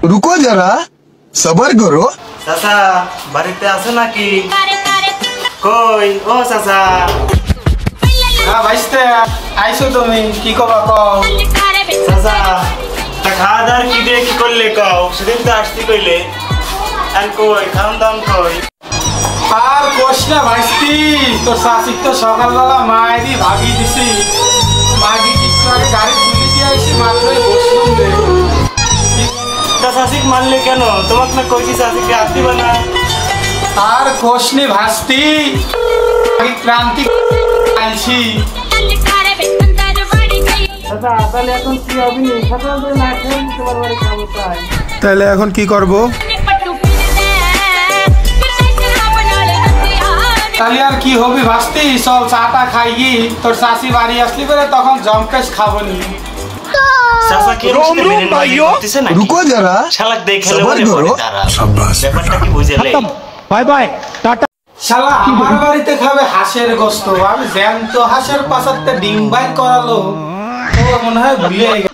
रुको जरा सबर करो। চাচা বাড়িতে আছে নাকি? কই ও চাচা। হ্যাঁ ভাইস্তে আইছো তুমি কি কবা কও। চাচা তা খাওয়া দাওয়ার কি দিয়ে কি করলে কও? সেদিন তো আসতে কইলে। আর কই খাওয়ান দাওয়ান কই? আর কোশ না ভাইস্তি, তোর শাশিক তো সকালবেলা মায়েরই ভাগি দিছি। মাগি একটু আগে গাড়ি তুলে দিয়ে আইসি, মাত্রই বসলুম রে। তা শাসিক মানলে কেন? তোমাকে না কইছি শাসিককে হাত দিবা না। আর কোশ নি ভাস্তি, ক্রান্তি আইছি। চাচা তাহলে এখন কি হবি? সকাল ধরে না খেয়ে তোমার বাড়ি খাবো তাই। তাহলে এখন কি করব? তাহলে আর কি হবি ভাস্তি, চল চাটা খাইগি। তোর শাশি বাড়ি আসলি করে তখন জমকেশ খাবো নি। চাচা কি করতেছে না? रुको जरा শালাক দেখে सबर करो। ব্যাপারটা কি বুঝলে? Bye bye tata. শালা আমার বাড়িতে খাবে হাঁসের গোস্ত, আমি জ্যান্ত হাঁসের পাশাতে ডিম বাইর করালো। ও মনে হয় ভুলে গেছে।